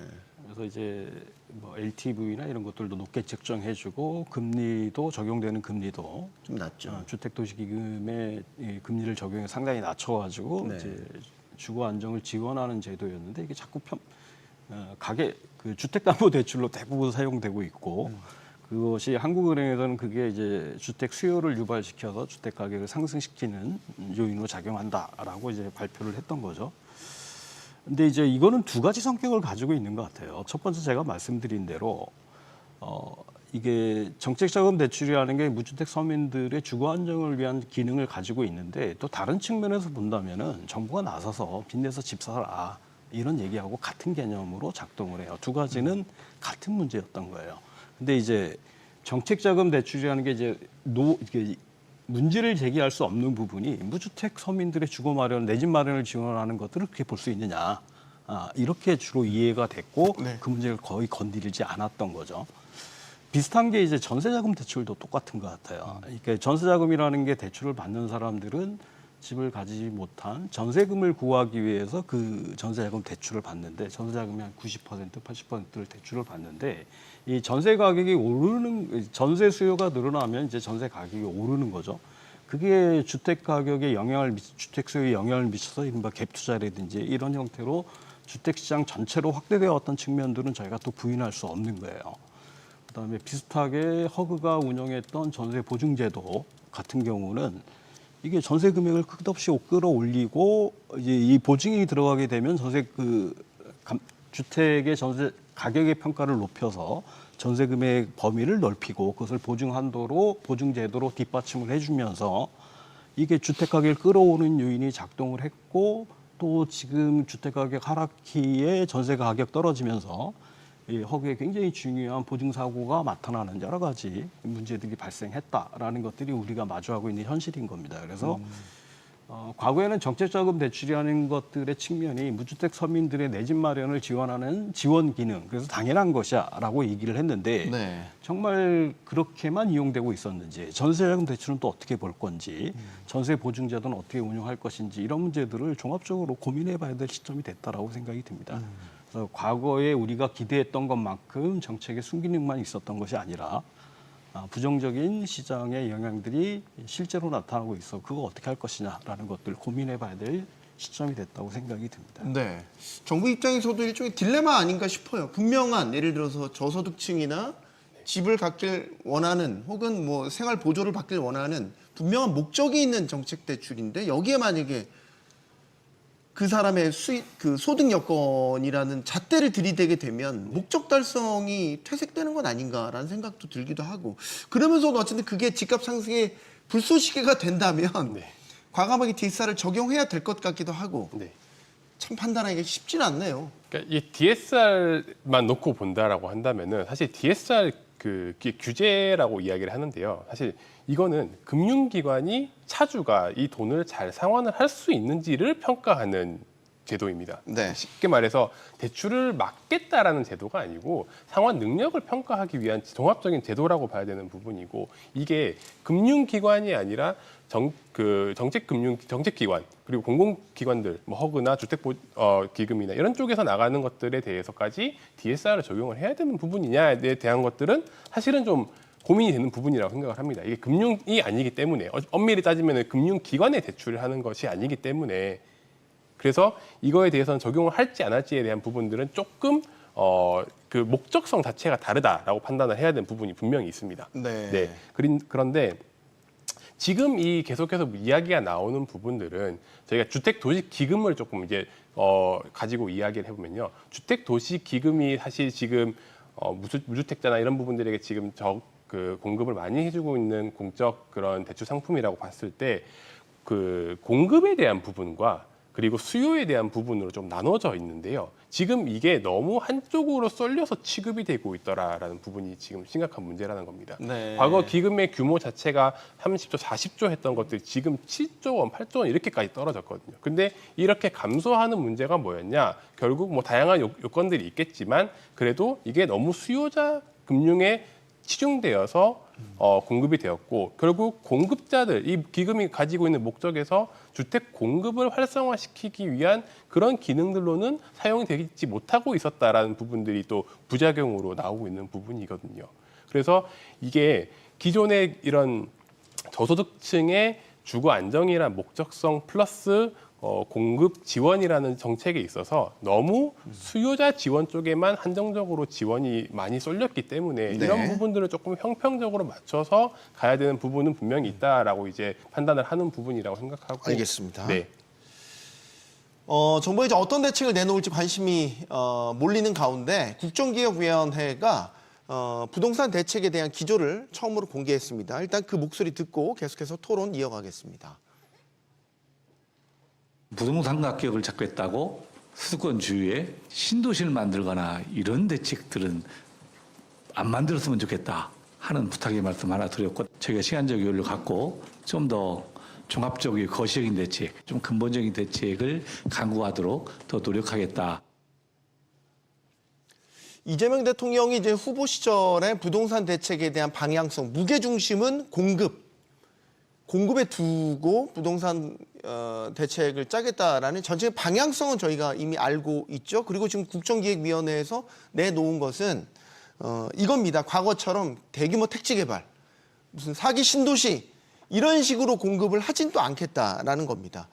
그래서 이제 뭐 LTV나 이런 것들도 높게 책정해주고 금리도 적용되는 금리도 좀 낮죠. 주택도시기금의 이 금리를 적용해 상당히 낮춰가지고 네. 이제 주거 안정을 지원하는 제도였는데 이게 자꾸 가계 그 주택담보대출로 대부분 사용되고 있고 그것이 한국은행에서는 그게 이제 주택 수요를 유발시켜서 주택 가격을 상승시키는 요인으로 작용한다라고 이제 발표를 했던 거죠. 근데 이제 이거는 두 가지 성격을 가지고 있는 것 같아요. 첫 번째 제가 말씀드린 대로 이게 정책자금 대출이라는 게 무주택 서민들의 주거 안정을 위한 기능을 가지고 있는데 또 다른 측면에서 본다면은 정부가 나서서 빚내서 집 사라 이런 얘기하고 같은 개념으로 작동을 해요. 두 가지는 같은 문제였던 거예요. 근데 이제 정책자금 대출이라는 게 이제 이게 문제를 제기할 수 없는 부분이 무주택 서민들의 주거 마련, 내 집 마련을 지원하는 것들을 그렇게 볼 수 있느냐. 이렇게 주로 이해가 됐고 네. 그 문제를 거의 건드리지 않았던 거죠. 비슷한 게 이제 전세자금 대출도 똑같은 것 같아요. 그러니까 전세자금이라는 게 대출을 받는 사람들은 집을 가지지 못한 전세금을 구하기 위해서 그 전세자금 대출을 받는데 전세자금이 한 90%, 80%를 대출을 받는데 이 전세 가격이 오르는 전세 수요가 늘어나면 이제 전세 가격이 오르는 거죠. 그게 주택 가격에 주택 수요에 영향을 미쳐서 이른바 갭 투자라든지 이런 형태로 주택 시장 전체로 확대되어 왔던 측면들은 저희가 또 부인할 수 없는 거예요. 그다음에 비슷하게 허그가 운영했던 전세 보증제도 같은 경우는 이게 전세 금액을 끝없이 끌어올리고 이제 이 보증이 들어가게 되면 주택의 전세 가격의 평가를 높여서 전세 금액 범위를 넓히고 그것을 보증 한도로 보증 제도로 뒷받침을 해주면서 이게 주택 가격을 끌어오는 요인이 작동을 했고 또 지금 주택 가격 하락기에 전세 가격 떨어지면서 이 허그에 굉장히 중요한 보증 사고가 나타나는 여러 가지 문제들이 발생했다라는 것들이 우리가 마주하고 있는 현실인 겁니다. 그래서 과거에는 정책자금 대출이라는 것들의 측면이 무주택 서민들의 내 집 마련을 지원하는 지원 기능, 그래서 당연한 것이야라고 얘기를 했는데 네. 정말 그렇게만 이용되고 있었는지, 전세자금 대출은 또 어떻게 볼 건지, 전세 보증제도는 어떻게 운영할 것인지 이런 문제들을 종합적으로 고민해봐야 될 시점이 됐다라고 생각이 듭니다. 그래서 과거에 우리가 기대했던 것만큼 정책의 순기능만 있었던 것이 아니라 부정적인 시장의 영향들이 실제로 나타나고 있어. 그거 어떻게 할 것이냐라는 것들 고민해봐야 될 시점이 됐다고 생각이 듭니다. 네. 정부 입장에서도 일종의 딜레마 아닌가 싶어요. 분명한 예를 들어서 저소득층이나 집을 갖길 원하는 혹은 뭐 생활 보조를 받길 원하는 분명한 목적이 있는 정책 대출인데 여기에 만약에 그 사람의 수입, 그 소득 여건이라는 잣대를 들이대게 되면 목적 달성이 퇴색되는 건 아닌가라는 생각도 들기도 하고 그러면서도 어쨌든 그게 집값 상승의 불쏘시개가 된다면 네. 과감하게 DSR을 적용해야 될 것 같기도 하고 네. 참 판단하기가 쉽지는 않네요. 그러니까 이 DSR만 놓고 본다라고 한다면은 사실 DSR 규제라고 이야기를 하는데요. 사실 이거는 금융기관이 차주가 이 돈을 잘 상환을 할 수 있는지를 평가하는 제도입니다. 네. 쉽게 말해서 대출을 막겠다라는 제도가 아니고 상환 능력을 평가하기 위한 종합적인 제도라고 봐야 되는 부분이고 이게 금융기관이 아니라 정책기관 그리고 공공기관들 뭐 허그나 주택기금이나 이런 쪽에서 나가는 것들에 대해서까지 DSR을 적용을 해야 되는 부분이냐에 대한 것들은 사실은 좀 고민이 되는 부분이라고 생각을 합니다. 이게 금융이 아니기 때문에 엄밀히 따지면 금융기관에 대출을 하는 것이 아니기 때문에 그래서 이거에 대해서는 적용을 할지 안 할지에 대한 부분들은 조금 그 목적성 자체가 다르다라고 판단을 해야 되는 부분이 분명히 있습니다. 네. 그런데 지금 이 계속해서 이야기가 나오는 부분들은 저희가 주택도시기금을 조금 이제 가지고 이야기를 해보면요. 주택도시기금이 사실 지금 무주택자나 이런 부분들에게 지금 그 공급을 많이 해주고 있는 공적 그런 대출 상품이라고 봤을 때 그 공급에 대한 부분과 그리고 수요에 대한 부분으로 좀 나눠져 있는데요. 지금 이게 너무 한쪽으로 쏠려서 취급이 되고 있더라라는 부분이 지금 심각한 문제라는 겁니다. 네. 과거 기금의 규모 자체가 30조, 40조 했던 것들이 지금 7조 원, 8조 원 이렇게까지 떨어졌거든요. 근데 이렇게 감소하는 문제가 뭐였냐? 결국 뭐 다양한 요건들이 있겠지만 그래도 이게 너무 수요자 금융에 치중되어서 공급이 되었고 결국 공급자들 이 기금이 가지고 있는 목적에서 주택 공급을 활성화시키기 위한 그런 기능들로는 사용이 되지 못하고 있었다라는 부분들이 또 부작용으로 나오고 있는 부분이거든요. 그래서 이게 기존의 이런 저소득층의 주거 안정이란 목적성 플러스 공급 지원이라는 정책에 있어서 너무 수요자 지원 쪽에만 한정적으로 지원이 많이 쏠렸기 때문에 네. 이런 부분들을 조금 형평적으로 맞춰서 가야 되는 부분은 분명히 있다라고 이제 판단을 하는 부분이라고 생각하고 알겠습니다. 네. 정부가 이제 어떤 대책을 내놓을지 관심이 몰리는 가운데 국정기획위원회가 부동산 대책에 대한 기조를 처음으로 공개했습니다. 일단 그 목소리 듣고 계속해서 토론 이어가겠습니다. 부동산 가격을 잡겠다고 수도권 주위에 신도시를 만들거나 이런 대책들은 안 만들었으면 좋겠다 하는 부탁의 말씀 하나 드렸고 저희가 시간적 여유를 갖고 좀 더 종합적이고 거시적인 대책, 좀 근본적인 대책을 강구하도록 더 노력하겠다. 이재명 대통령이 이제 후보 시절에 부동산 대책에 대한 방향성, 무게중심은 공급에 두고 부동산 대책을 짜겠다라는 전체의 방향성은 저희가 이미 알고 있죠. 그리고 지금 국정기획위원회에서 내놓은 것은 이겁니다. 과거처럼 대규모 택지 개발, 무슨 사기 신도시 이런 식으로 공급을 하진 또 않겠다라는 겁니다.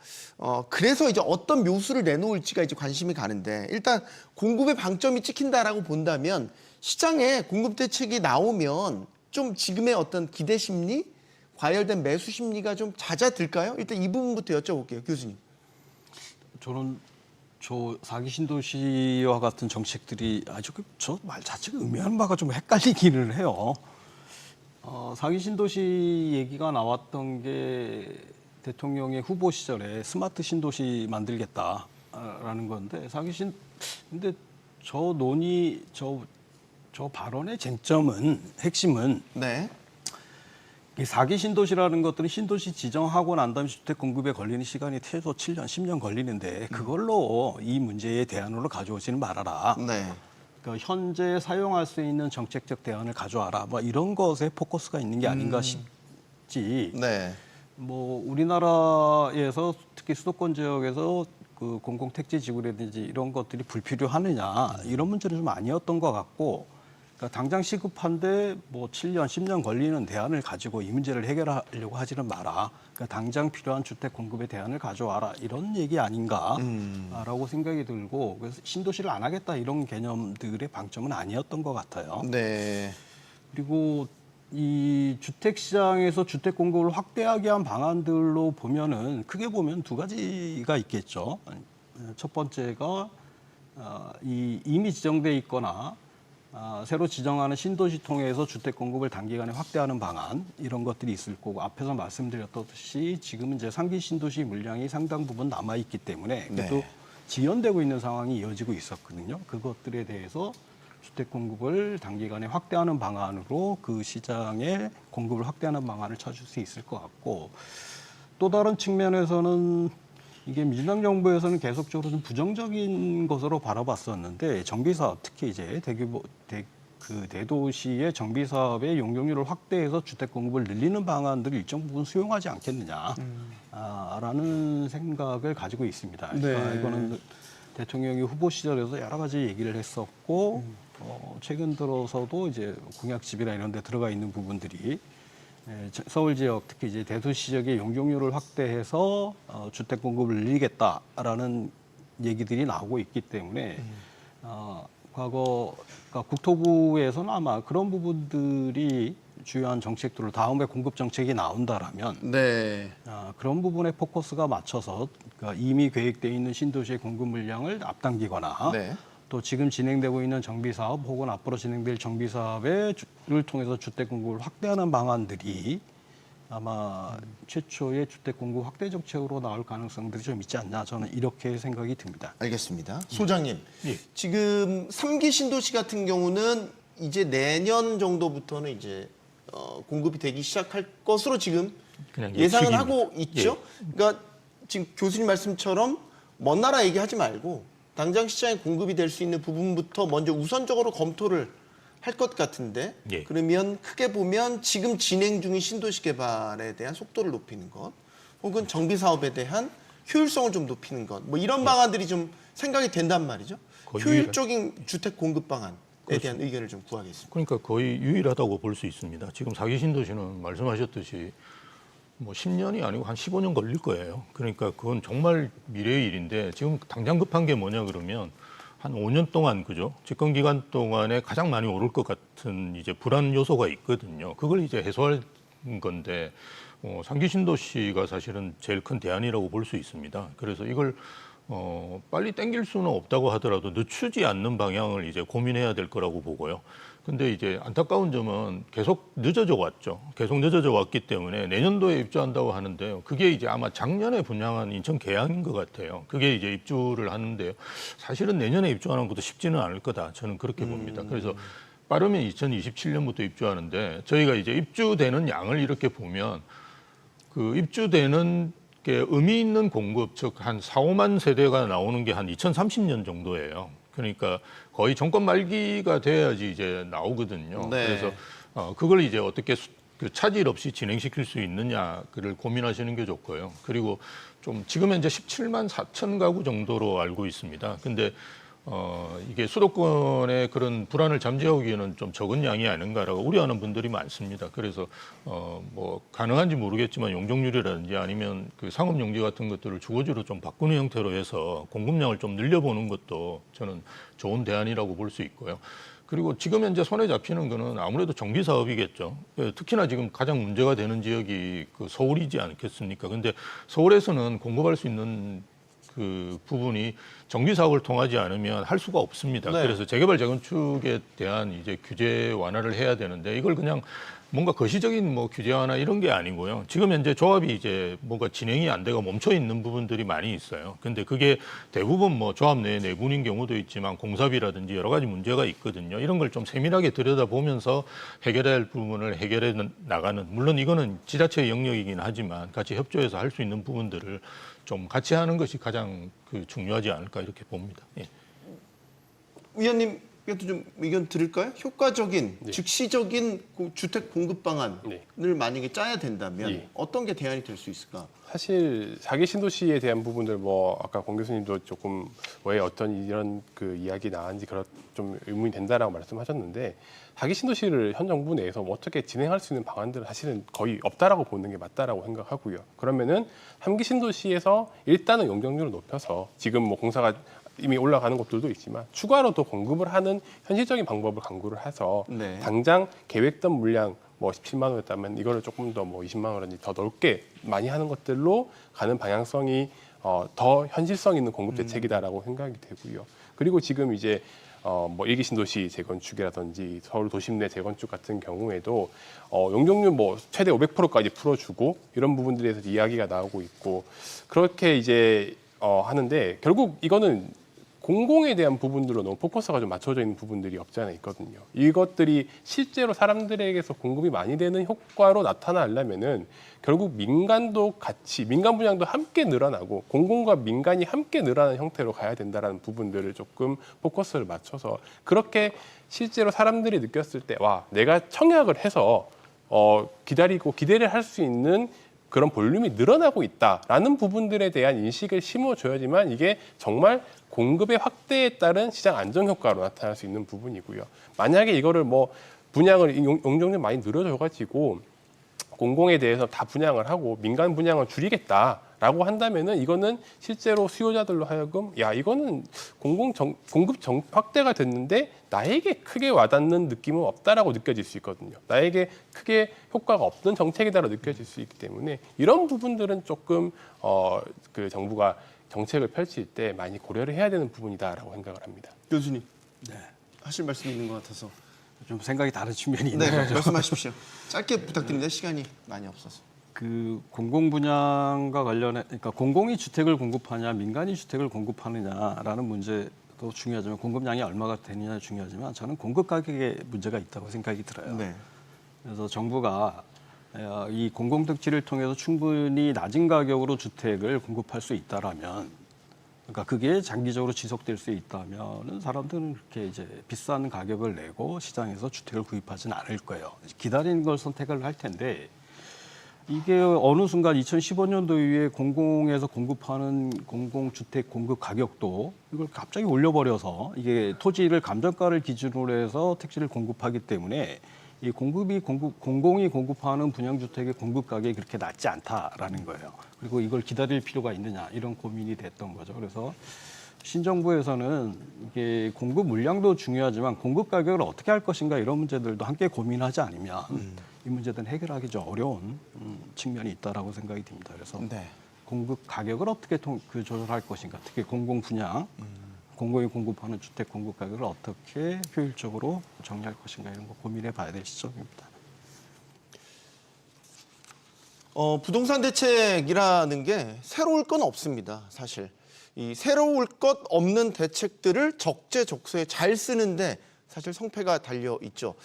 그래서 이제 어떤 묘수를 내놓을지가 이제 관심이 가는데 일단 공급의 방점이 찍힌다라고 본다면 시장에 공급 대책이 나오면 좀 지금의 어떤 기대 심리, 과열된 매수 심리가 좀 잦아들까요? 일단 이 부분부터 여쭤볼게요, 교수님. 저는 저 사기 신도시와 같은 정책들이 아주 저 말 자체가 의미하는 바가 좀 헷갈리기는 해요. 사기 신도시 얘기가 나왔던 게 대통령의 후보 시절에 스마트 신도시 만들겠다라는 건데 근데 저 논의 저 발언의 핵심은 네. 이 사기 신도시라는 것들은 신도시 지정하고 난 다음에 주택 공급에 걸리는 시간이 최소 7년, 10년 걸리는데 그걸로 이 문제의 대안으로 가져오지는 말아라. 네. 그러니까 현재 사용할 수 있는 정책적 대안을 가져와라. 뭐 이런 것에 포커스가 있는 게 아닌가 싶지. 네. 뭐 우리나라에서 특히 수도권 지역에서 그 공공택지 지구라든지 이런 것들이 불필요하느냐 이런 문제는 좀 아니었던 것 같고, 그러니까 당장 시급한데 뭐 7년, 10년 걸리는 대안을 가지고 이 문제를 해결하려고 하지는 마라. 그러니까 당장 필요한 주택 공급의 대안을 가져와라 이런 얘기 아닌가라고 생각이 들고, 그래서 신도시를 안 하겠다 이런 개념들의 방점은 아니었던 것 같아요. 네. 그리고 이 주택 시장에서 주택 공급을 확대하게 한 방안들로 보면은 크게 보면 두 가지가 있겠죠. 첫 번째가 이미 지정돼 있거나 새로 지정하는 신도시 통해서 주택 공급을 단기간에 확대하는 방안 이런 것들이 있을 거고, 앞에서 말씀드렸듯이 지금은 이제 상기 신도시 물량이 상당 부분 남아 있기 때문에 그래도 네. 지연되고 있는 상황이 이어지고 있었거든요. 그것들에 대해서 주택 공급을 단기간에 확대하는 방안으로 그 시장의 공급을 확대하는 방안을 찾을 수 있을 것 같고, 또 다른 측면에서는 이게 민주당 정부에서는 계속적으로 좀 부정적인 것으로 바라봤었는데, 정비 사업 특히 이제 대도시의 정비 사업의 용적률을 확대해서 주택 공급을 늘리는 방안들을 일정 부분 수용하지 않겠느냐라는 생각을 가지고 있습니다. 그러니까 네. 이거는 대통령이 후보 시절에서 여러 가지 얘기를 했었고, 최근 들어서도 이제 공약집이나 이런 데 들어가 있는 부분들이 서울 지역 특히 이제 대도시 지역의 용적률을 확대해서 주택 공급을 늘리겠다라는 얘기들이 나오고 있기 때문에 과거 그러니까 국토부에서는 아마 그런 부분들이 주요한 정책들을 다음에 공급 정책이 나온다라면 네. 그런 부분에 포커스가 맞춰서 그러니까 이미 계획되어 있는 신도시의 공급 물량을 앞당기거나 네. 또 지금 진행되고 있는 정비 사업 혹은 앞으로 진행될 정비 사업을 통해서 주택 공급을 확대하는 방안들이 아마 최초의 주택 공급 확대 정책으로 나올 가능성들이 좀 있지 않나, 저는 이렇게 생각이 듭니다. 알겠습니다. 소장님, 예. 지금 3기 신도시 같은 경우는 이제 내년 정도부터는 이제 공급이 되기 시작할 것으로 지금 그냥 예상은 예측입니다. 하고 있죠. 그러니까 지금 교수님 말씀처럼 먼 나라 얘기하지 말고 당장 시장에 공급이 될 수 있는 부분부터 먼저 우선적으로 검토를 할 것 같은데, 예. 그러면 크게 보면 지금 진행 중인 신도시 개발에 대한 속도를 높이는 것, 혹은 정비 사업에 대한 효율성을 좀 높이는 것, 뭐 이런 방안들이 좀 생각이 된단 말이죠. 거의 효율적인 주택 공급 방안에 대한 의견을 좀 구하겠습니다. 그러니까 거의 유일하다고 볼 수 있습니다. 지금 사기 신도시는 말씀하셨듯이 뭐 10년이 아니고 한 15년 걸릴 거예요. 그러니까 그건 정말 미래의 일인데, 지금 당장 급한 게 뭐냐 그러면 한 5년 동안, 그죠? 집권 기간 동안에 가장 많이 오를 것 같은 이제 불안 요소가 있거든요. 그걸 이제 해소할 건데, 상기 신도시가 사실은 제일 큰 대안이라고 볼 수 있습니다. 그래서 이걸 빨리 땡길 수는 없다고 하더라도 늦추지 않는 방향을 이제 고민해야 될 거라고 보고요. 근데 이제 안타까운 점은 계속 늦어져 왔죠. 계속 늦어져 왔기 때문에 내년도에 입주한다고 하는데요. 그게 이제 아마 작년에 분양한 인천 계양인 것 같아요. 그게 이제 입주를 하는데요. 사실은 내년에 입주하는 것도 쉽지는 않을 거다. 저는 그렇게 봅니다. 그래서 빠르면 2027년부터 입주하는데, 저희가 이제 입주되는 양을 이렇게 보면 그 입주되는 게 의미 있는 공급, 즉 한 4, 5만 세대가 나오는 게 한 2030년 정도예요. 그러니까 거의 정권 말기가 돼야지 이제 나오거든요. 네. 그래서 그걸 이제 어떻게 그 차질 없이 진행시킬 수 있느냐를 고민하시는 게 좋고요. 그리고 좀 지금 현재 17만 4천 가구 정도로 알고 있습니다. 근데 이게 수도권의 그런 불안을 잠재우기에는 좀 적은 양이 아닌가라고 우려하는 분들이 많습니다. 그래서 뭐 가능한지 모르겠지만 용적률이라든지 아니면 그 상업용지 같은 것들을 주거지로 좀 바꾸는 형태로 해서 공급량을 좀 늘려보는 것도 저는 좋은 대안이라고 볼 수 있고요. 그리고 지금 현재 손에 잡히는 거는 아무래도 정비 사업이겠죠. 특히나 지금 가장 문제가 되는 지역이 그 서울이지 않겠습니까? 근데 서울에서는 공급할 수 있는 그 부분이 정비 사업을 통하지 않으면 할 수가 없습니다. 네. 그래서 재개발 재건축에 대한 이제 규제 완화를 해야 되는데, 이걸 그냥 뭔가 거시적인 뭐 규제 완화 이런 게 아니고요. 지금 현재 조합이 이제 뭔가 진행이 안 되고 멈춰 있는 부분들이 많이 있어요. 근데 그게 대부분 뭐 조합 내 내분인 경우도 있지만 공사비라든지 여러 가지 문제가 있거든요. 이런 걸 좀 세밀하게 들여다보면서 해결해야 할 부분을 해결해 나가는, 물론 이거는 지자체의 영역이긴 하지만 같이 협조해서 할 수 있는 부분들을 좀 같이 하는 것이 가장 그 중요하지 않을까 이렇게 봅니다. 예. 위원님 이것도 좀 의견 들을까요? 효과적인, 네. 즉시적인 주택 공급 방안을 네. 만약에 짜야 된다면 예. 어떤 게 대안이 될 수 있을까? 사실 사기 신도시에 대한 부분들 뭐 아까 공 교수님도 조금 왜 어떤 이런 그 이야기 나왔는지 그런 좀 의문이 된다라고 말씀하셨는데 사기 신도시를 현 정부 내에서 뭐 어떻게 진행할 수 있는 방안들은 사실은 거의 없다라고 보는 게 맞다라고 생각하고요. 그러면은 3기 신도시에서 일단은 용적률을 높여서 지금 뭐 공사가 이미 올라가는 곳들도 있지만 추가로 또 공급을 하는 현실적인 방법을 강구를 해서 네. 당장 계획된 물량 뭐 17만 원이었다면 이거를 조금 더 뭐 20만 원이라든지 더 넓게 많이 하는 것들로 가는 방향성이 더 현실성 있는 공급 대책이다라고 생각이 되고요. 그리고 지금 이제 뭐 일기 신도시 재건축이라든지 서울 도심 내 재건축 같은 경우에도 용적률 뭐 최대 500%까지 풀어주고 이런 부분들에 대해서 이야기가 나오고 있고 그렇게 이제 하는데 결국 이거는 공공에 대한 부분들로 너무 포커스가 좀 맞춰져 있는 부분들이 없지 않아 있거든요. 이것들이 실제로 사람들에게서 공급이 많이 되는 효과로 나타나려면은 결국 민간도 같이 민간 분양도 함께 늘어나고 공공과 민간이 함께 늘어나는 형태로 가야 된다라는 부분들을 조금 포커스를 맞춰서 그렇게 실제로 사람들이 느꼈을 때 와 내가 청약을 해서 기다리고 기대를 할 수 있는 그런 볼륨이 늘어나고 있다라는 부분들에 대한 인식을 심어줘야지만 이게 정말 공급의 확대에 따른 시장 안정 효과로 나타날 수 있는 부분이고요. 만약에 이거를 뭐 분양을 용적률 많이 늘어줘가지고 공공에 대해서 다 분양을 하고 민간 분양을 줄이겠다라고 한다면은 이거는 실제로 수요자들로 하여금 야 이거는 공급 확대가 됐는데 나에게 크게 와닿는 느낌은 없다라고 느껴질 수 있거든요. 나에게 크게 효과가 없는 정책이다라고 느껴질 수 있기 때문에 이런 부분들은 조금 그 정부가 정책을 펼칠 때 많이 고려를 해야 되는 부분이다라고 생각을 합니다. 교수님, 하실 말씀이 있는 것 같아서. 좀 생각이 다른 측면이 있는 네, 거죠. 말씀하십시오. 짧게 부탁드립니다. 시간이 많이 없어서. 그 공공 분양과 관련해, 그러니까 공공이 주택을 공급하냐, 민간이 주택을 공급하느냐라는 문제도 중요하지만 공급량이 얼마가 되느냐 중요하지만 저는 공급 가격에 문제가 있다고 생각이 들어요. 네. 그래서 정부가 이 공공택지를 통해서 충분히 낮은 가격으로 주택을 공급할 수 있다라면, 그러니까 그게 장기적으로 지속될 수 있다면은 사람들은 그렇게 이제 비싼 가격을 내고 시장에서 주택을 구입하지는 않을 거예요. 기다리는 걸 선택을 할 텐데 이게 어느 순간 2015년도 이후에 공공에서 공급하는 공공주택 공급 가격도 이걸 갑자기 올려버려서 이게 토지를 감정가를 기준으로 해서 택지를 공급하기 때문에 이 공공이 공급하는 분양주택의 공급 가격이 그렇게 낮지 않다라는 거예요. 그리고 이걸 기다릴 필요가 있느냐 이런 고민이 됐던 거죠. 그래서 신정부에서는 이게 공급 물량도 중요하지만 공급 가격을 어떻게 할 것인가 이런 문제들도 함께 고민하지 않으면 이 문제들은 해결하기 좀 어려운 측면이 있다라고 생각이 듭니다. 그래서 네. 공급 가격을 어떻게 조절할 것인가, 특히 공공 분양, 공공이 공급하는 주택 공급 가격을 어떻게 효율적으로 정리할 것인가 이런 거 고민해 봐야 될 시점입니다. 부동산 대책이라는 게 새로울 건 없습니다. 사실 이 새로울 것 없는 대책들을 적재적소에 잘 쓰는데 사실 성패가 달려 있죠.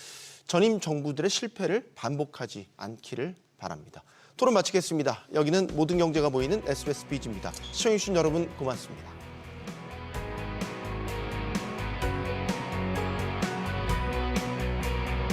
전임 정부들의 실패를 반복하지 않기를 바랍니다. 토론 마치겠습니다. 여기는 모든 경제가 보이는 SBS BG입니다. 시청해주신 여러분 고맙습니다.